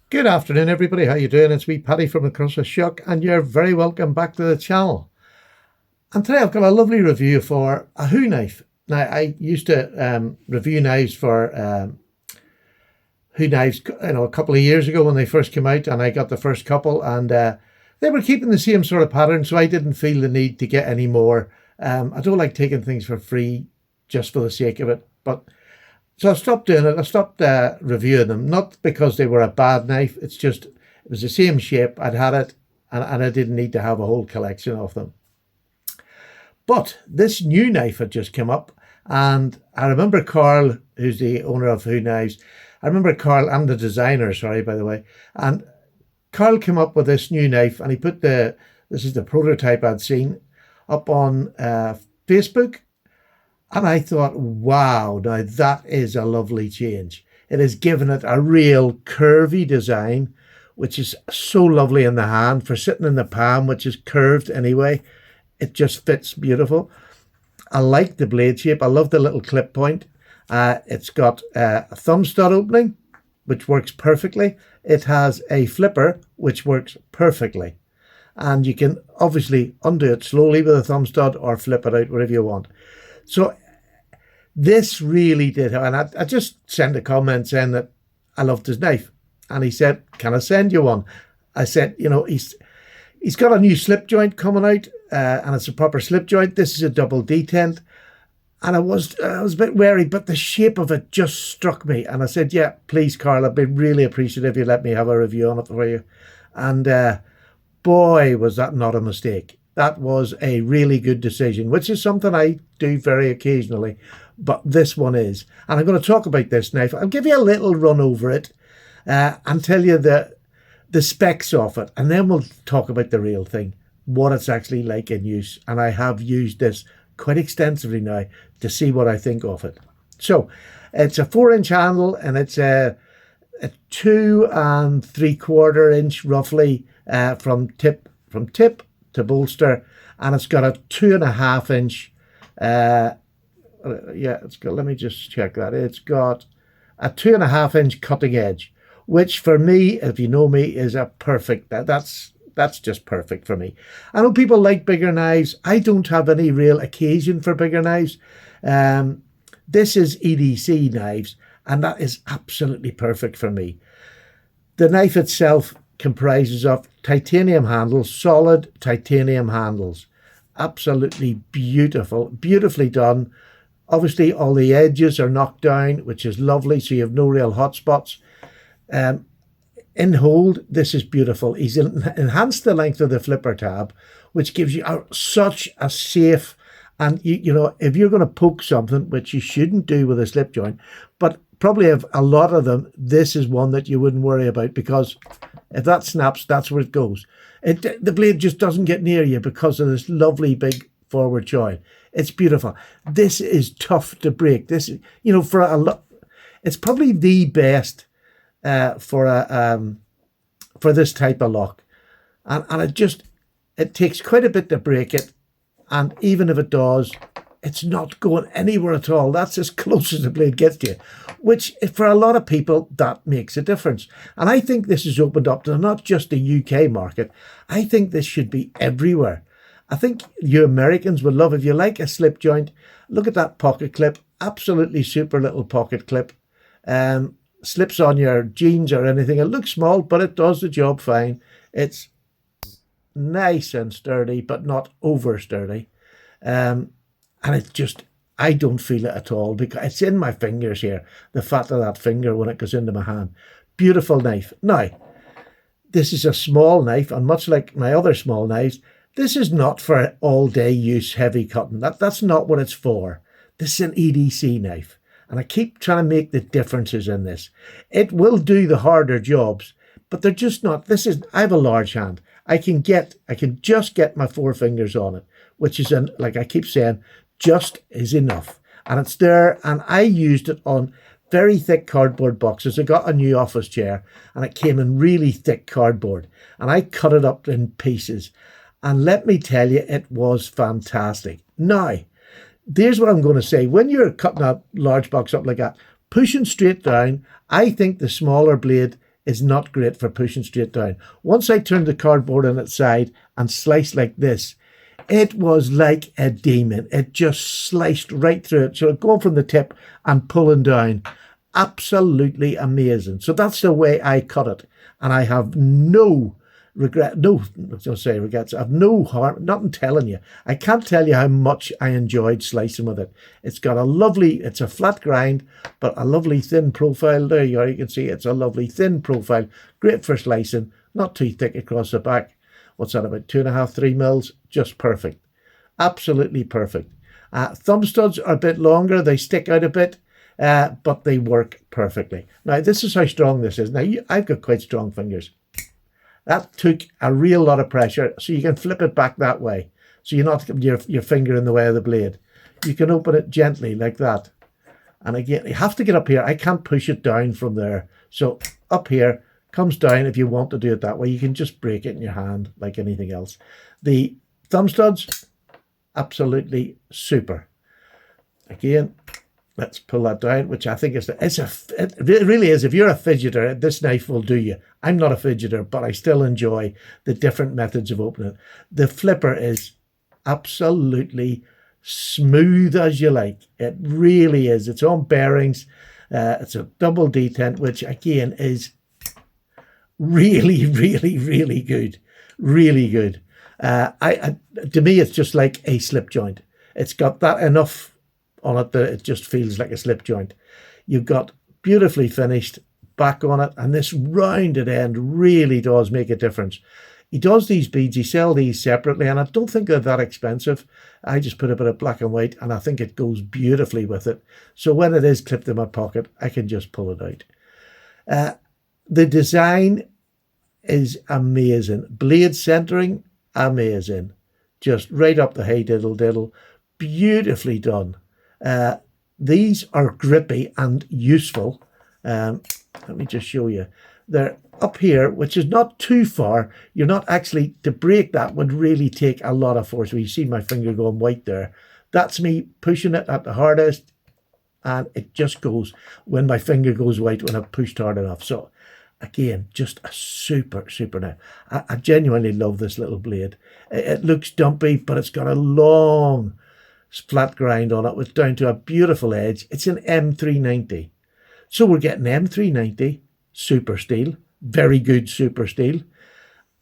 Good afternoon, everybody. How you doing? It's me, Paddy from Across the Shuck, and you're very welcome back to the channel. And today I've got a lovely review for a Who knife. Now, I used to review knives for Who knives, a couple of years ago when they first came out, and I got the first couple, and they were keeping the same sort of pattern, so I didn't feel the need to get any more. I don't like taking things for free just for the sake of it, but so I stopped doing it. I stopped reviewing them, not because they were a bad knife. It's just it was the same shape. I'd had it, and I didn't need to have a whole collection of them. But this new knife had just come up, and I remember Carl, who's the owner of Who Knives. I remember Carl, and the designer, sorry, by the way. And Carl came up with this new knife, and he put this is the prototype I'd seen, up on Facebook. And I thought, wow, now that is a lovely change. It has given it a real curvy design, which is so lovely in the hand for sitting in the palm, which is curved anyway. It just fits beautiful. I like the blade shape. I love the little clip point. It's got a thumb stud opening, which works perfectly. It has a flipper, which works perfectly. And you can obviously undo it slowly with a thumb stud or flip it out, whatever you want. So this really did, and I just sent a comment saying that I loved his knife. And he said, can I send you one? I said, he's got a new slip joint coming out, and it's a proper slip joint. This is a double detent. And I was a bit wary, but the shape of it just struck me. And I said, yeah, please, Carl, I'd be really appreciative if you let me have a review on it for you. And boy, was that not a mistake. That was a really good decision, which is something I do very occasionally, but this one is. And I'm going to talk about this knife. I'll give you a little run over it and tell you the specs of it, and then we'll talk about the real thing, what it's actually like in use. And I have used this quite extensively now to see what I think of it. So it's a 4-inch handle, and it's a 2 3/4 inch roughly from tip to bolster, and it's got a 2.5 inch let me just check that. It's got a 2.5 inch cutting edge, which for me, if you know me, is a perfect, that's just perfect for me. I know people like bigger knives. I don't have any real occasion for bigger knives. This is EDC knives, and that is absolutely perfect for me. The knife itself comprises of titanium handles, solid titanium handles. Absolutely beautiful, beautifully done. Obviously, all the edges are knocked down, which is lovely, so you have no real hot spots. In hold, this is beautiful. He's enhanced the length of the flipper tab, which gives you such a safe, and if you're going to poke something, which you shouldn't do with a slip joint, but probably have a lot of them, this is one that you wouldn't worry about, because if that snaps, that's where it goes. The blade just doesn't get near you because of this lovely big forward join. It's beautiful. This is tough to break. This is, for a lot, it's probably the best for this type of lock, and it takes quite a bit to break it, and even if it does, it's not going anywhere at all. That's as close as the blade gets to you, which for a lot of people, that makes a difference. And I think this has opened up to not just the UK market. I think this should be everywhere. I think you Americans would love, if you like a slip joint, look at that pocket clip. Absolutely super little pocket clip. Slips on your jeans or anything. It looks small, but it does the job fine. It's nice and sturdy, but not over sturdy. And it's just, I don't feel it at all, because it's in my fingers here, the fat of that finger when it goes into my hand. Beautiful knife. Now, this is a small knife, and much like my other small knives, this is not for all-day use, heavy cutting. That's not what it's for. This is an EDC knife, and I keep trying to make the differences in this. It will do the harder jobs, but they're just not. I have a large hand. I can just get my 4 fingers on it, which is, like I keep saying, just is enough. And it's there, and I used it on very thick cardboard boxes. I got a new office chair, and it came in really thick cardboard, and I cut it up in pieces. And let me tell you, it was fantastic. Now, here's what I'm going to say. When you're cutting a large box up like that, pushing straight down, I think the smaller blade is not great for pushing straight down. Once I turned the cardboard on its side and sliced like this, it was like a demon. It just sliced right through it. So going from the tip and pulling down, absolutely amazing. So that's the way I cut it. And I have no regret, no, I was going to say regrets. I have no harm, nothing telling you. I can't tell you how much I enjoyed slicing with it. It's got a lovely, it's a flat grind, but a lovely thin profile. There you are, you can see it's a lovely thin profile. Great for slicing, not too thick across the back. What's that, about 2.5, 3 mils? Just perfect. Absolutely perfect. Thumb studs are a bit longer. They stick out a bit, but they work perfectly. Now, this is how strong this is. Now, I've got quite strong fingers. That took a real lot of pressure, so you can flip it back that way. So you're not your finger in the way of the blade. You can open it gently like that. And again, you have to get up here. I can't push it down from there. So up here, comes down. If you want to do it that way, you can just break it in your hand like anything else. The thumb studs, absolutely super. Again, let's pull that down, which I think it really is. If you're a fidgeter, this knife will do you. I'm not a fidgeter, but I still enjoy the different methods of opening it. The flipper is absolutely smooth as you like. It really is. It's on bearings. It's a double detent, which again is really, really, really good. Really good. To me, it's just like a slip joint. It's got that enough on it that it just feels like a slip joint. You've got beautifully finished back on it, and this rounded end really does make a difference. He does these beads, he sells these separately, and I don't think they're that expensive. I just put a bit of black and white, and I think it goes beautifully with it. So when it is clipped in my pocket, I can just pull it out. The design is amazing. Blade centering, amazing. Just right up the hey diddle diddle. Beautifully done. These are grippy and useful. Let me just show you. They're up here, which is not too far. You're not actually, to break that would really take a lot of force. You see my finger going white there. That's me pushing it at the hardest, and it just goes when my finger goes white when I've pushed hard enough. So again, just a super, super knife. I genuinely love this little blade. It looks dumpy, but it's got a long flat grind on it with down to a beautiful edge. It's an M390. So we're getting M390 super steel, very good super steel.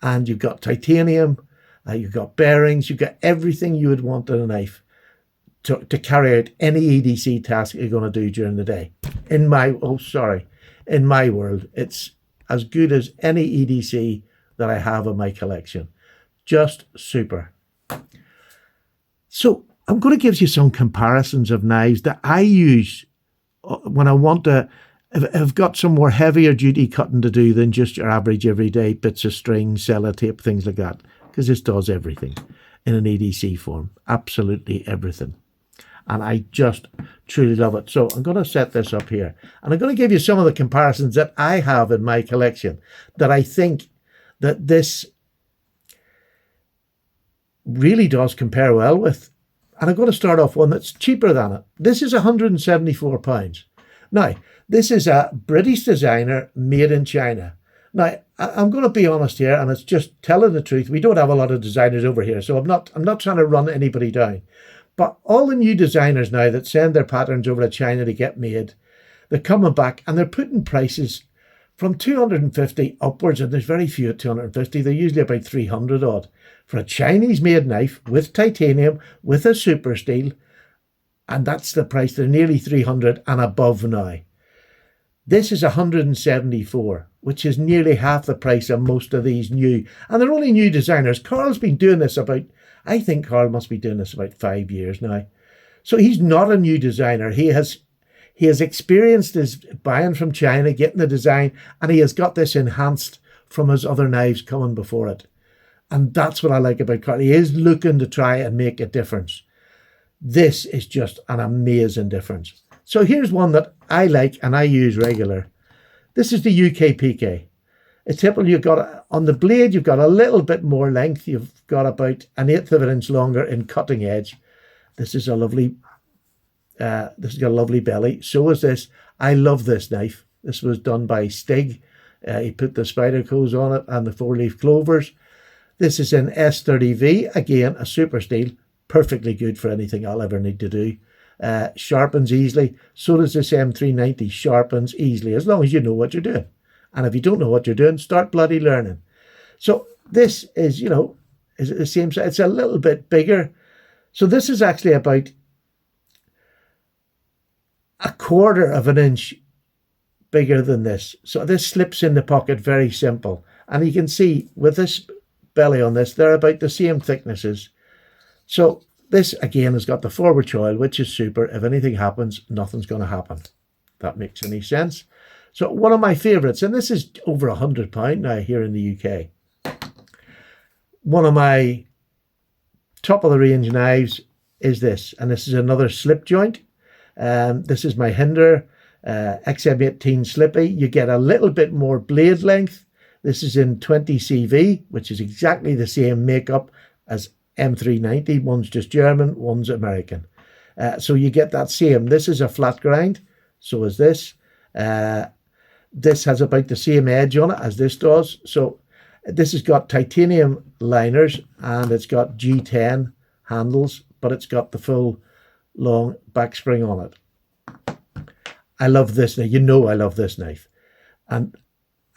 And you've got titanium, you've got bearings, you've got everything you would want in a knife to carry out any EDC task you're going to do during the day. In my world, it's as good as any EDC that I have in my collection. Just super. So I'm going to give you some comparisons of knives that I use when I want to, if I've got some more heavier duty cutting to do than just your average everyday bits of string, sellotape, things like that. Because this does everything in an EDC form. Absolutely everything. And I just truly love it. So I'm going to set this up here. And I'm going to give you some of the comparisons that I have in my collection that I think that this really does compare well with. And I'm going to start off one that's cheaper than it. This is £174. Now, this is a British designer made in China. Now, I'm going to be honest here, and it's just telling the truth. We don't have a lot of designers over here, so I'm not trying to run anybody down. But all the new designers now that send their patterns over to China to get made, they're coming back and they're putting prices from 250 upwards, and there's very few at 250. They're usually about 300 odd. For a Chinese-made knife with titanium, with a super steel, and that's the price. They're nearly 300 and above now. This is 174, which is nearly half the price of most of these new. And they're only new designers. Carl's been doing this I think Carl must be doing this about 5 years now. So he's not a new designer. He has experienced his buying from China, getting the design, and he has got this enhanced from his other knives coming before it. And that's what I like about Carl. He is looking to try and make a difference. This is just an amazing difference. So here's one that I like and I use regular. This is the UK PK. It's typical. You've got on the blade, you've got a little bit more length. You've got about 1/8 of an inch longer in cutting edge. This is a lovely. This has got a lovely belly. So is this. I love this knife. This was done by Stig He put the Spydercos on it and the 4-leaf clovers. This is in S30V, again a super steel, perfectly good for anything I'll ever need to do. Sharpens easily. So does this M390, sharpens easily, as long as you know what you're doing. And if you don't know what you're doing, start bloody learning. So this is, you know, is it the same size? It's a little bit bigger. So this is actually about 1/4 of an inch bigger than this. So this slips in the pocket, very simple. And you can see with this belly on this, they're about the same thicknesses. So this again has got the forward choil, which is super. If anything happens, nothing's going to happen. If that makes any sense. So one of my favourites, and this is over £100 now here in the UK. One of my top of the range knives is this, and this is another slip joint. This is my Hinder XM18 Slippy. You get a little bit more blade length. This is in 20CV, which is exactly the same makeup as M390. One's just German, one's American. So you get that same. This is a flat grind, so is this. This has about the same edge on it as this does. So this has got titanium liners and it's got G10 handles, but it's got the full long back spring on it. I love this knife. You know I love this knife. And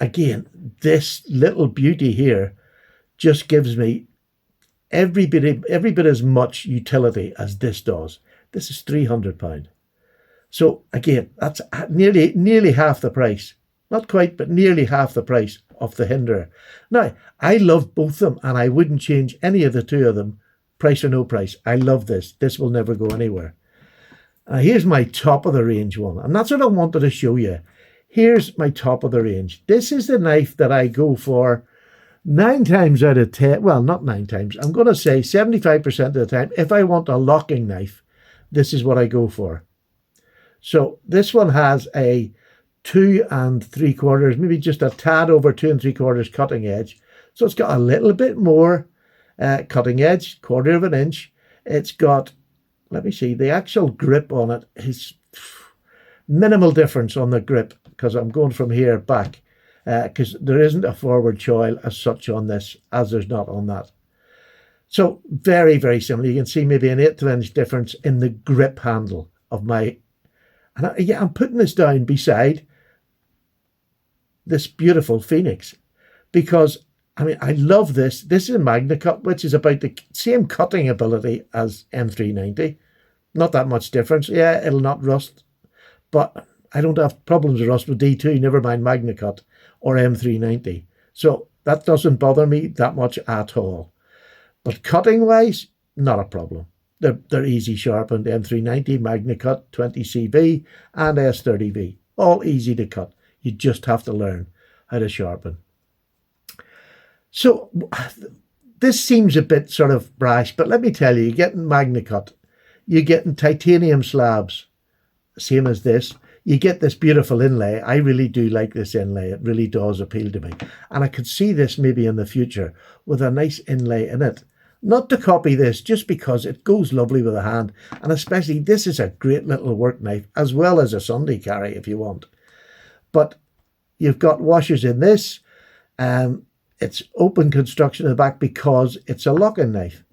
again, this little beauty here just gives me every bit as much utility as this does. This is £300. So again, that's nearly half the price. Not quite, but nearly half the price of the Hinderer. Now, I love both of them, and I wouldn't change any of the two of them, price or no price. I love this. This will never go anywhere. Here's my top of the range one, and that's what I wanted to show you. Here's my top of the range. This is the knife that I go for 9 times out of 10. Well, not 9 times. I'm going to say 75% of the time. If I want a locking knife, this is what I go for. So this one has a 2 3/4, maybe just a tad over 2 3/4 cutting edge. So it's got a little bit more cutting edge, 1/4 of an inch. It's got, let me see, the actual grip on it is minimal difference on the grip because I'm going from here back because there isn't a forward choil as such on this as there's not on that. So very, very similar. You can see maybe an 1/8 inch difference in the grip handle of my, and I'm putting this down beside this beautiful Phoenix because, I mean, I love this. This is a MagnaCut, which is about the same cutting ability as M390. Not that much difference. Yeah, it'll not rust, but I don't have problems with rust with D2, never mind MagnaCut or M390. So that doesn't bother me that much at all. But cutting-wise, not a problem. They're easy sharpened. M390, MagnaCut, 20CV, and S30V. All easy to cut. You just have to learn how to sharpen. So this seems a bit sort of brash, but let me tell you, you're getting MagnaCut. You're getting titanium slabs, same as this. You get this beautiful inlay. I really do like this inlay. It really does appeal to me. And I could see this maybe in the future with a nice inlay in it. Not to copy this, just because it goes lovely with a hand. And especially this is a great little work knife, as well as a Sunday carry if you want. But you've got washers in this. It's open construction in the back because it's a locking knife.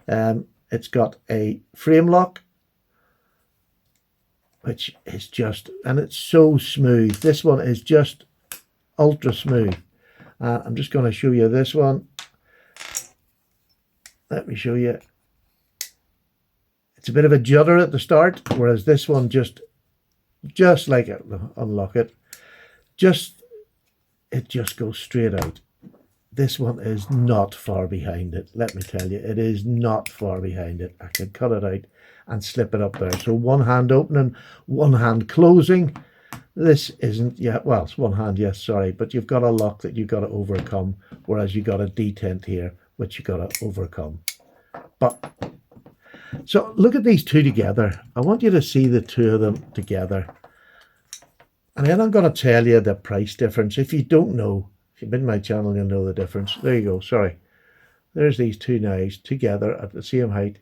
It's got a frame lock, which is just, and it's so smooth. This one is just ultra smooth. I'm just going to show you this one. Let me show you. It's a bit of a judder at the start, whereas this one just like it, unlock it, it just goes straight out. This one is not far behind it. Let me tell you, it is not far behind it. I can cut it out and slip it up there. So one hand opening, one hand closing. This isn't yet, well, it's one hand, yes, sorry, but you've got a lock that you've got to overcome, whereas you've got a detent here, which you've got to overcome. But, so look at these two together. I want you to see the two of them together. And then I'm going to tell you the price difference. If you don't know, if you've been to my channel, you'll know the difference. There you go, sorry. There's these two knives together at the same height.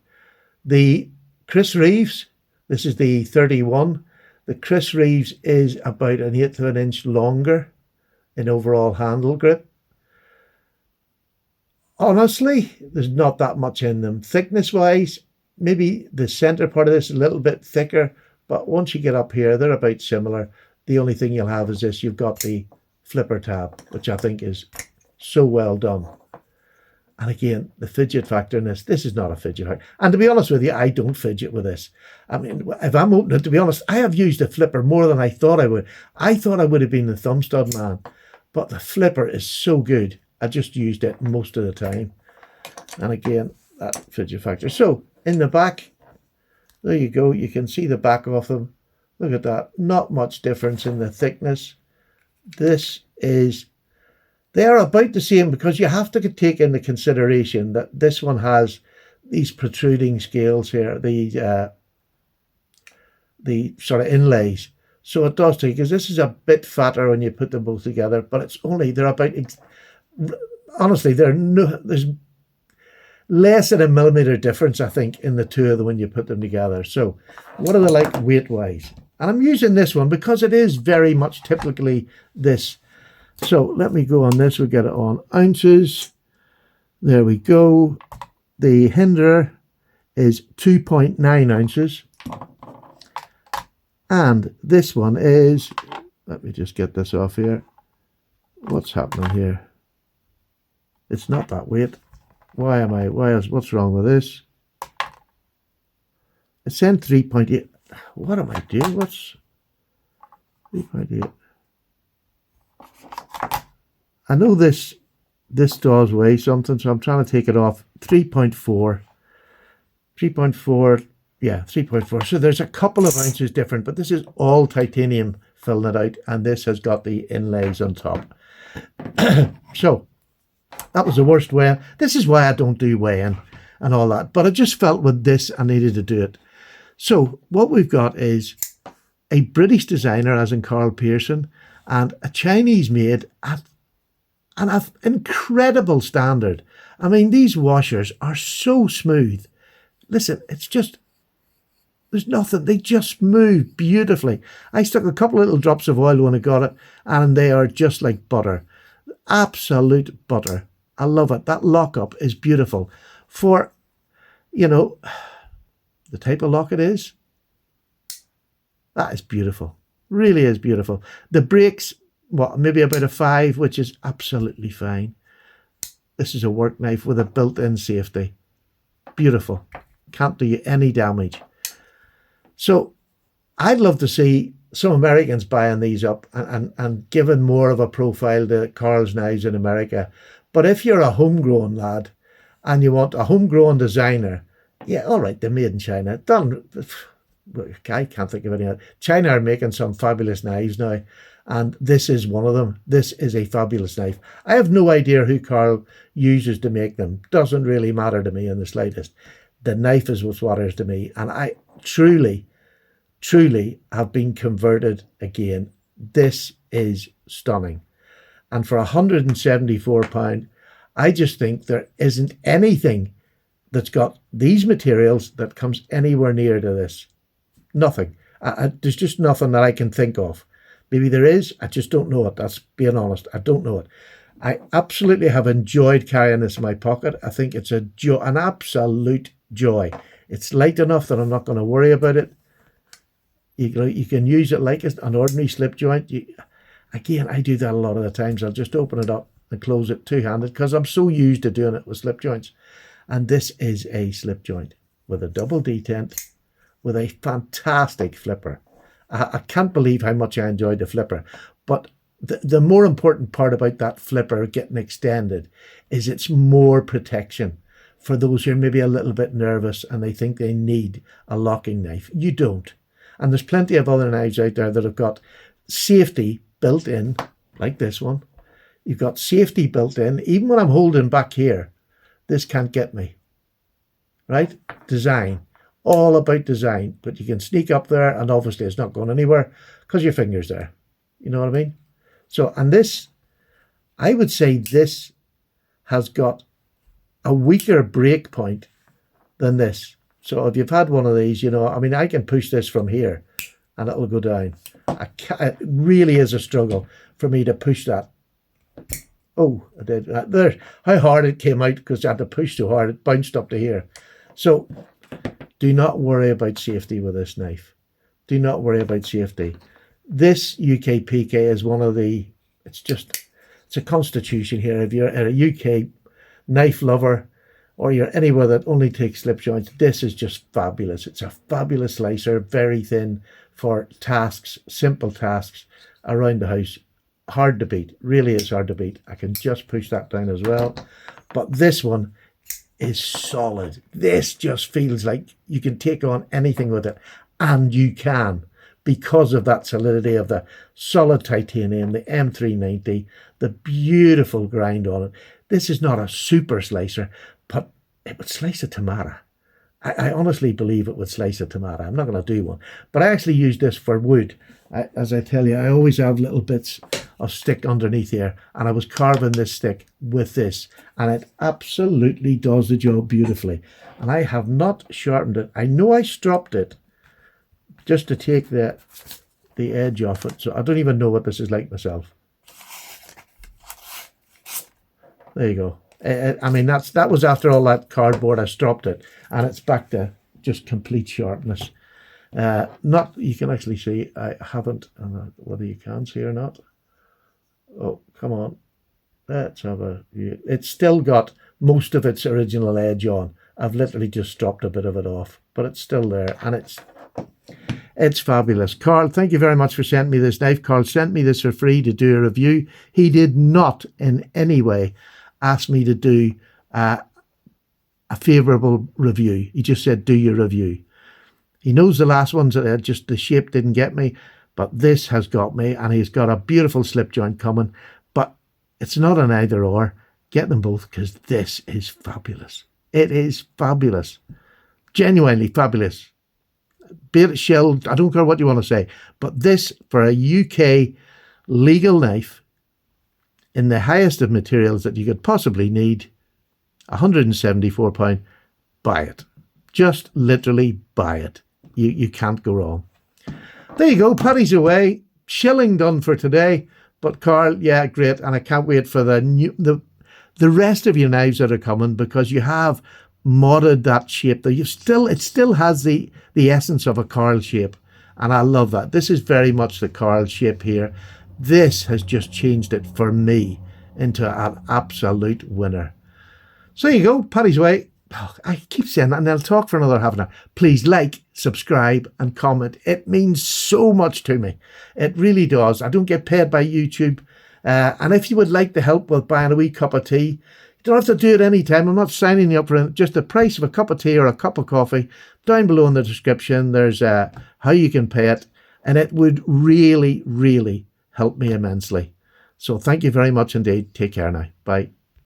The Chris Reeves, this is the 31. The Chris Reeves is about an 1/8 of an inch longer in overall handle grip. Honestly, there's not that much in them. Thickness wise, maybe the center part of this is a little bit thicker, but once you get up here, they're about similar. The only thing you'll have is this, you've got the flipper tab, which I think is so well done. And again, the fidget factor in this is not a fidget factor. And to be honest with you, I don't fidget with this. I mean, if I'm opening it, to be honest, I have used a flipper more than I thought I would. I thought I would have been the thumb stud man, but the flipper is so good. I just used it most of the time. And again, that fidget factor. So in the back, there you go. You can see the back of them. Look at that. Not much difference in the thickness. They are about the same, because you have to take into consideration that this one has these protruding scales here, the sort of inlays. So it does take, because this is a bit fatter when you put them both together, but they're about, honestly, there's less than a millimeter difference, I think, in the two of them when you put them together. So what are they like weight-wise? And I'm using this one because it is very much typically this. So let me go on this. We'll get it on ounces. There we go. The Hinderer is 2.9 ounces. And this one is, let me just get this off here. What's happening here? It's not that weight. What's wrong with this? It's saying 3.8. What am I doing? What's 3.8? I know this does weigh something, so I'm trying to take it off. 3.4. 3.4. Yeah, 3.4. So there's a couple of ounces different, but this is all titanium filling it out, and this has got the inlays on top. So that was the worst weigh. This is why I don't do weighing and all that. But I just felt with this, I needed to do it. So what we've got is a British designer, as in Carl Pearson, and a Chinese made at an incredible standard. I mean, these washers are so smooth. Listen, it's just, there's nothing. They just move beautifully. I stuck a couple of little drops of oil when I got it, and they are just like butter. Absolute butter. I love it. That lockup is beautiful. For, the type of lock it is, that is beautiful. Really is beautiful. The brakes, maybe about a 5, which is absolutely fine. This is a work knife with a built-in safety. Beautiful. Can't do you any damage. So I'd love to see some Americans buying these up and giving more of a profile to Carl's knives in America. But if you're a homegrown lad and you want a homegrown designer, yeah, all right, they're made in China. I can't think of any other. China are making some fabulous knives now, and this is one of them. This is a fabulous knife. I have no idea who Carl uses to make them. Doesn't really matter to me in the slightest. The knife is what matters to me, and I truly have been converted again. This is stunning. And for £174, I just think there isn't anything that's got these materials that comes anywhere near to this. Nothing. There's just nothing that I can think of. Maybe there is. I just don't know it. That's being honest. I don't know it. I absolutely have enjoyed carrying this in my pocket. I think it's an absolute joy. It's light enough that I'm not going to worry about it. You can use it like an ordinary slip joint. Again, I do that a lot of the times. I'll just open it up and close it two-handed because I'm so used to doing it with slip joints. And this is a slip joint with a double detent with a fantastic flipper. I can't believe how much I enjoyed the flipper. But the more important part about that flipper getting extended is it's more protection for those who are maybe a little bit nervous and they think they need a locking knife. You don't. And there's plenty of other knives out there that have got safety built in, like this one. You've got safety built in. Even when I'm holding back here, this can't get me. Right? Design. All about design. But you can sneak up there and obviously it's not going anywhere because your finger's there. You know what I mean? So, and this, I would say this has got a weaker break point than this. So if you've had one of these, I mean, I can push this from here and it'll go down. It really is a struggle for me to push that Oh, I did. There, how hard it came out because I had to push so hard. It bounced up to here. So do not worry about safety with this knife. Do not worry about safety. This UK PK is one of the, it's a constitution here. If you're a UK knife lover or you're anywhere that only takes slip joints, this is just fabulous. It's a fabulous slicer, very thin for tasks, simple tasks around the house. Hard to beat, really is hard to beat. I can just push that down as well. But this one is solid. This just feels like you can take on anything with it, and you can, because of that solidity of the solid titanium, the M390, the beautiful grind on it. This is not a super slicer, but it would slice a tomato. I honestly believe it would slice a tomato. I'm not going to do one, but I actually use this for wood. As I tell you, I always have little bits of stick underneath here, and I was carving this stick with this, and it absolutely does the job beautifully. And I have not sharpened it. I know I stropped it just to take the edge off it, so I don't even know what this is like myself. There you go. I mean, that was after all that cardboard. I stropped it, and it's back to just complete sharpness. Not, you can actually see I haven't, whether you can see or not. Oh, come on. Let's have a view. It's still got most of its original edge on. I've literally just stropped a bit of it off, but it's still there, and it's fabulous. Carl, thank you very much for sending me this knife. Carl sent me this for free to do a review. He did not in any way ask me to do a favourable review. He just said, do your review. He knows the last ones, just the shape didn't get me, but this has got me, and he's got a beautiful slip joint coming. But it's not an either or. Get them both, because this is fabulous. It is fabulous. Genuinely fabulous. Be it shelled, I don't care what you want to say, but this, for a UK legal knife, in the highest of materials that you could possibly need, £174, buy it. Just literally buy it. You can't go wrong. There you go, Paddy's away. Shilling done for today. But Carl, yeah, great. And I can't wait for the rest of your knives that are coming, because you have modded that shape. It still has the essence of a Carl shape. And I love that. This is very much the Carl shape here. This has just changed it for me into an absolute winner. So there you go, Paddy's way. Oh, I keep saying that, and I'll talk for another half an hour. Please like, subscribe, and comment. It means so much to me. It really does. I don't get paid by YouTube. And if you would like to help with buying a wee cup of tea, you don't have to do it anytime. I'm not signing you up for just the price of a cup of tea or a cup of coffee. Down below in the description, there's how you can pay it. And it would really, really help me immensely. So thank you very much indeed. Take care now. Bye.